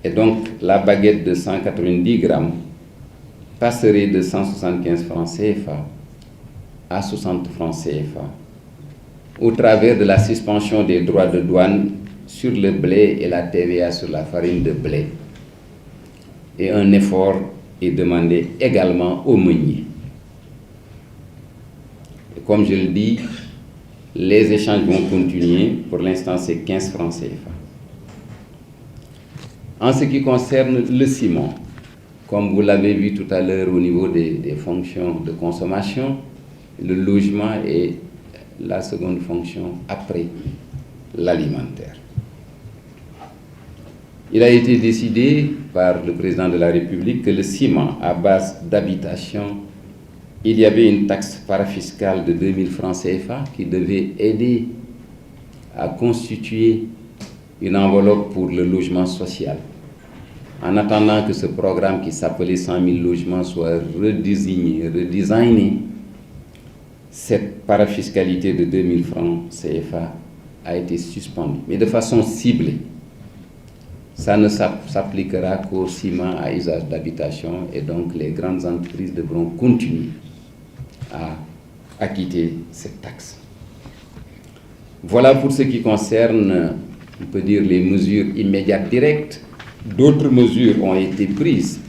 Et donc, la baguette de 190 grammes passerait de 175 francs CFA à 60 francs CFA au travers de la suspension des droits de douane sur le blé et la TVA sur la farine de blé. Et un effort est demandé également aux meuniers. Et comme je le dis, les échanges vont continuer. Pour l'instant, c'est 15 francs CFA. En ce qui concerne le ciment, comme vous l'avez vu tout à l'heure au niveau des fonctions de consommation, le logement est la seconde fonction après l'alimentaire. Il a été décidé par le président de la République que le ciment à base d'habitation, il y avait une taxe parafiscale de 2000 francs CFA qui devait aider à constituer une enveloppe pour le logement social. En attendant que ce programme qui s'appelait 100 000 logements soit redesigné, cette parafiscalité de 2000 francs CFA a été suspendue, mais de façon ciblée. Ça ne s'appliquera qu'au ciment à usage d'habitation et donc les grandes entreprises devront continuer à acquitter cette taxe. Voilà pour ce qui concerne, on peut dire, les mesures immédiates directes. D'autres mesures ont été prises.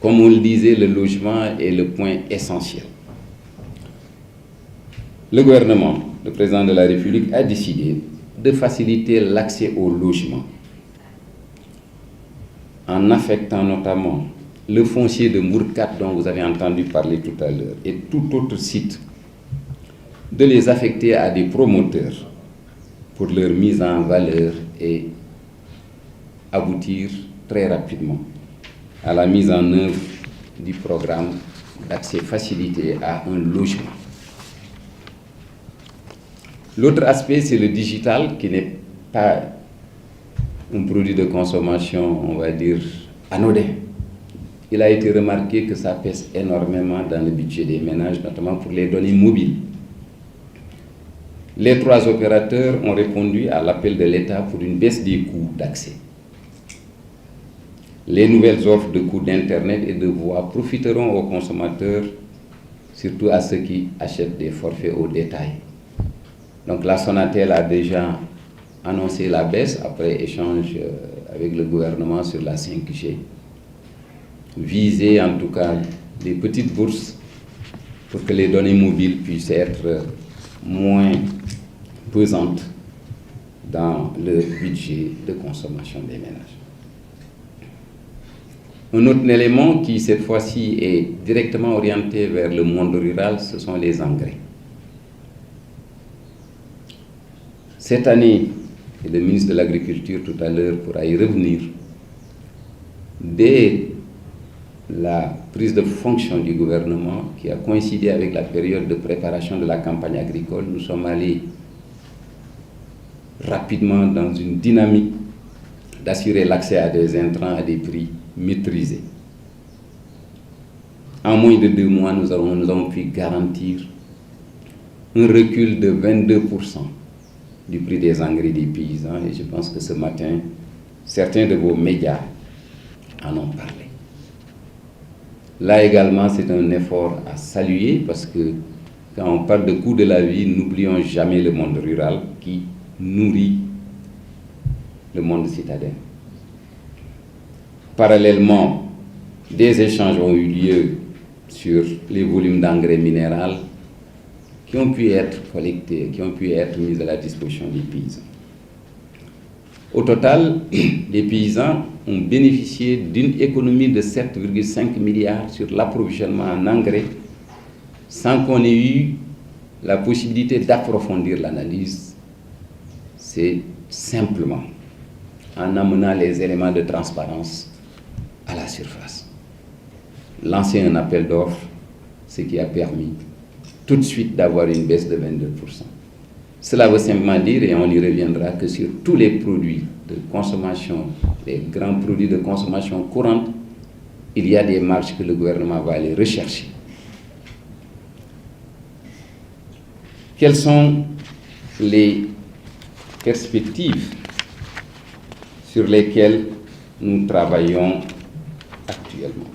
Comme on le disait, le logement est le point essentiel. Le gouvernement, le président de la République, a décidé de faciliter l'accès au logement en affectant notamment le foncier de Mourkat dont vous avez entendu parler tout à l'heure et tout autre site, de les affecter à des promoteurs pour leur mise en valeur et aboutir très rapidement à la mise en œuvre du programme d'accès facilité à un logement. L'autre aspect, c'est le digital, qui n'est pas un produit de consommation, on va dire, anodin. Il a été remarqué que ça pèse énormément dans le budget des ménages, notamment pour les données mobiles. Les 3 opérateurs ont répondu à l'appel de l'État pour une baisse des coûts d'accès. Les nouvelles offres de coûts d'Internet et de voix profiteront aux consommateurs, surtout à ceux qui achètent des forfaits au détail. Donc la Sonatel a déjà annoncé la baisse après échange avec le gouvernement sur la 5G. Viser en tout cas des petites bourses pour que les données mobiles puissent être moins pesantes dans le budget de consommation des ménages. Un autre élément qui cette fois-ci est directement orienté vers le monde rural, ce sont les engrais. Cette année, et le ministre de l'Agriculture tout à l'heure pourra y revenir, dès la prise de fonction du gouvernement qui a coïncidé avec la période de préparation de la campagne agricole, nous sommes allés rapidement dans une dynamique d'assurer l'accès à des intrants à des prix maîtrisés. En moins de 2 mois, nous avons pu garantir un recul de 22% du prix des engrais des paysans et je pense que ce matin, certains de vos médias en ont parlé. Là également, c'est un effort à saluer parce que quand on parle de coût de la vie, n'oublions jamais le monde rural qui nourrit le monde citadin. Parallèlement, des échanges ont eu lieu sur les volumes d'engrais minéral qui ont pu être collectés, qui ont pu être mis à la disposition des paysans. Au total, les paysans ont bénéficié d'une économie de 7,5 milliards sur l'approvisionnement en engrais sans qu'on ait eu la possibilité d'approfondir l'analyse. C'est simplement en amenant les éléments de transparence à la surface. Lancer un appel d'offres, ce qui a permis tout de suite d'avoir une baisse de 22%. Cela veut simplement dire, et on y reviendra, que sur tous les produits de consommation, les grands produits de consommation courante, il y a des marges que le gouvernement va aller rechercher. Quelles sont les perspectives sur lesquels nous travaillons actuellement.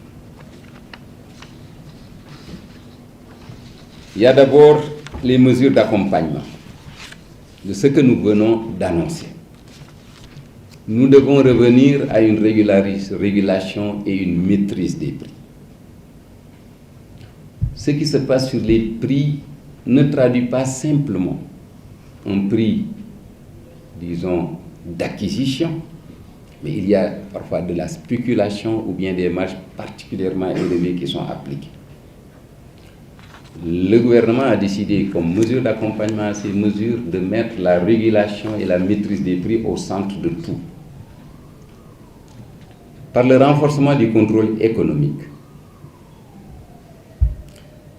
Il y a d'abord les mesures d'accompagnement de ce que nous venons d'annoncer. Nous devons revenir à une régulation et une maîtrise des prix. Ce qui se passe sur les prix ne traduit pas simplement un prix, disons, d'acquisition, mais il y a parfois de la spéculation ou bien des marges particulièrement élevées qui sont appliquées. Le gouvernement a décidé, comme mesure d'accompagnement à ces mesures, de mettre la régulation et la maîtrise des prix au centre de tout. Par le renforcement du contrôle économique.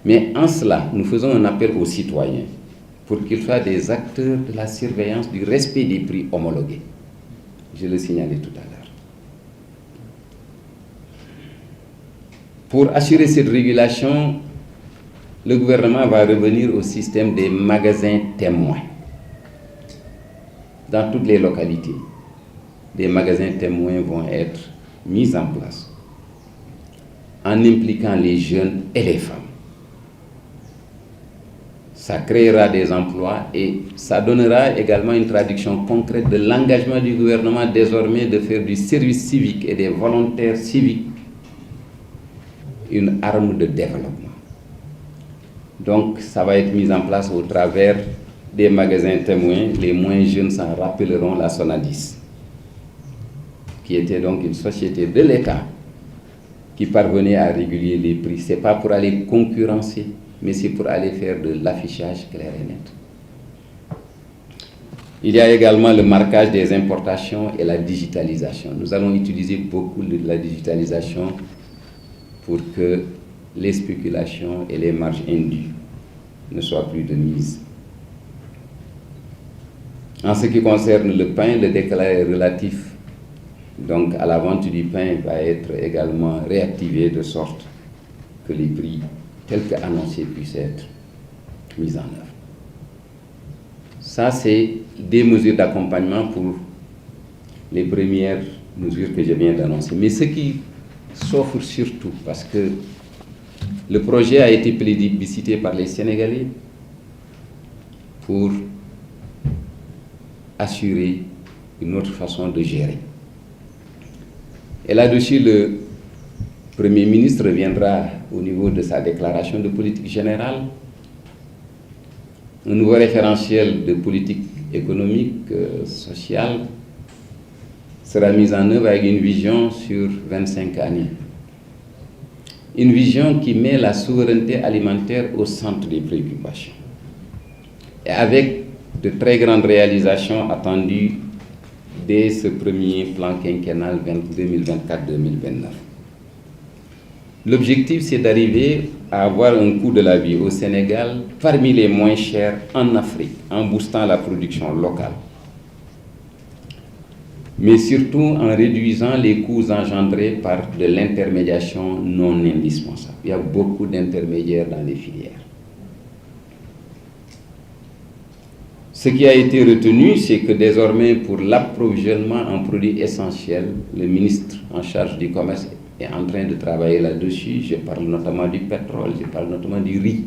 Mais en cela, nous faisons un appel aux citoyens pour qu'ils soient des acteurs de la surveillance du respect des prix homologués. Je le signalais tout à l'heure. Pour assurer cette régulation, le gouvernement va revenir au système des magasins témoins. Dans toutes les localités, des magasins témoins vont être mis en place en impliquant les jeunes et les femmes. Ça créera des emplois et ça donnera également une traduction concrète de l'engagement du gouvernement désormais de faire du service civique et des volontaires civiques une arme de développement. Donc ça va être mis en place au travers des magasins témoins. Les moins jeunes s'en rappelleront, la Sonadis, qui était donc une société de l'État qui parvenait à réguler les prix. Ce n'est pas pour aller concurrencer, mais c'est pour aller faire de l'affichage clair et net. Il y a également le marquage des importations et la digitalisation. Nous allons utiliser beaucoup de la digitalisation pour que les spéculations et les marges indues ne soient plus de mise. En ce qui concerne le pain, le décret relatif donc à la vente du pain va être également réactivé de sorte que les prix tels qu'annoncés puissent être mis en œuvre. Ça, c'est des mesures d'accompagnement pour les premières mesures que je viens d'annoncer. Mais ce qui s'offre surtout, parce que le projet a été plébiscité par les Sénégalais pour assurer une autre façon de gérer. Et là-dessus, le Premier ministre reviendra au niveau de sa déclaration de politique générale. Un nouveau référentiel de politique économique, sociale, sera mis en œuvre avec une vision sur 25 années. Une vision qui met la souveraineté alimentaire au centre des préoccupations. Et avec de très grandes réalisations attendues dès ce premier plan quinquennal 2024-2029. L'objectif, c'est d'arriver à avoir un coût de la vie au Sénégal parmi les moins chers en Afrique, en boostant la production locale. Mais surtout en réduisant les coûts engendrés par de l'intermédiation non indispensable. Il y a beaucoup d'intermédiaires dans les filières. Ce qui a été retenu, c'est que désormais, pour l'approvisionnement en produits essentiels, le ministre en charge du commerce est en train de travailler là-dessus. Je parle notamment du pétrole, je parle notamment du riz.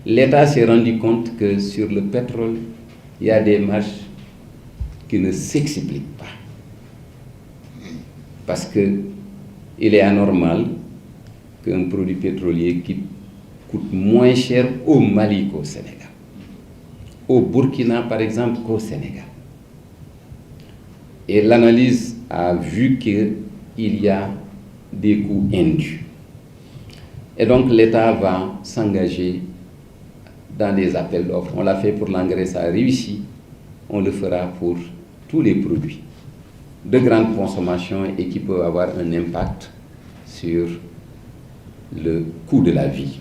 L'État s'est rendu compte que sur le pétrole, il y a des marges qui ne s'expliquent pas. Parce qu'il est anormal qu'un produit pétrolier qui coûte moins cher au Mali qu'au Sénégal. Au Burkina, par exemple, qu'au Sénégal. Et l'analyse a vu qu'il y a des coûts indus. Et donc l'État va s'engager dans des appels d'offres. On l'a fait pour l'engrais, ça a réussi. On le fera pour tous les produits de grande consommation et qui peuvent avoir un impact sur le coût de la vie.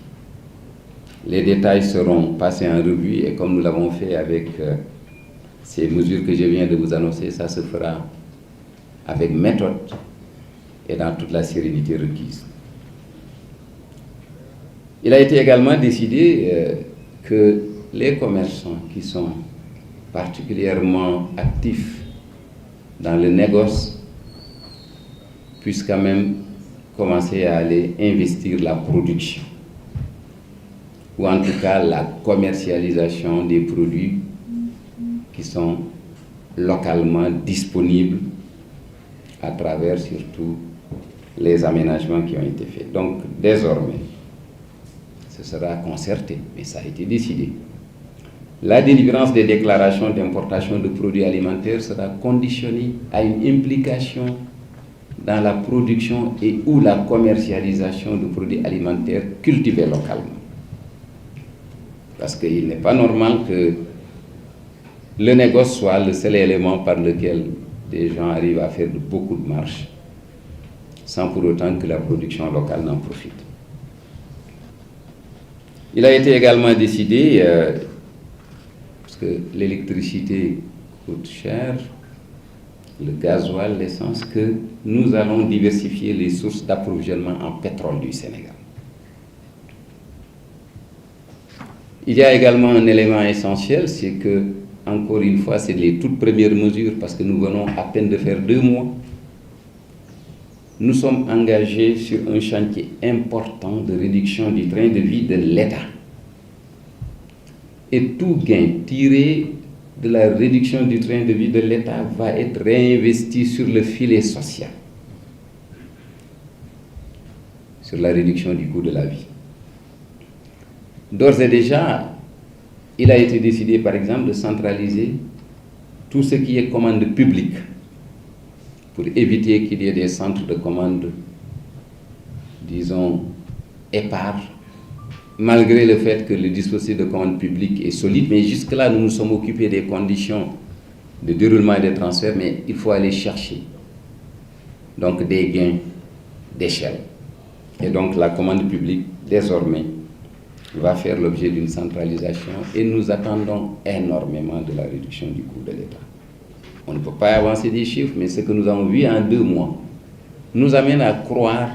Les détails seront passés en revue et comme nous l'avons fait avec ces mesures que je viens de vous annoncer, ça se fera avec méthode et dans toute la sérénité requise. Il a été également décidé que les commerçants qui sont particulièrement actifs dans le négoce puissent quand même commencer à aller investir la production, ou en tout cas la commercialisation des produits qui sont localement disponibles à travers surtout les aménagements qui ont été faits. Donc désormais, ce sera concerté, mais ça a été décidé. La délivrance des déclarations d'importation de produits alimentaires sera conditionnée à une implication dans la production et ou la commercialisation de produits alimentaires cultivés localement. Parce qu'il n'est pas normal que le négoce soit le seul élément par lequel des gens arrivent à faire beaucoup de marge, sans pour autant que la production locale n'en profite. Il a été également décidé, parce que l'électricité coûte cher, le gasoil, l'essence, que nous allons diversifier les sources d'approvisionnement en pétrole du Sénégal. Il y a également un élément essentiel, c'est que, encore une fois, c'est les toutes premières mesures, parce que nous venons à peine de faire 2 mois. Nous sommes engagés sur un chantier important de réduction du train de vie de l'État. Et tout gain tiré de la réduction du train de vie de l'État va être réinvesti sur le filet social, sur la réduction du coût de la vie. D'ores et déjà, il a été décidé, par exemple, de centraliser tout ce qui est commande publique pour éviter qu'il y ait des centres de commande, disons, épars, malgré le fait que le dispositif de commande publique est solide. Mais jusque-là, nous nous sommes occupés des conditions de déroulement et de transfert, mais il faut aller chercher donc des gains d'échelle. Et donc la commande publique, désormais, va faire l'objet d'une centralisation et nous attendons énormément de la réduction du coût de l'État. On ne peut pas avancer des chiffres, mais ce que nous avons vu en 2 mois nous amène à croire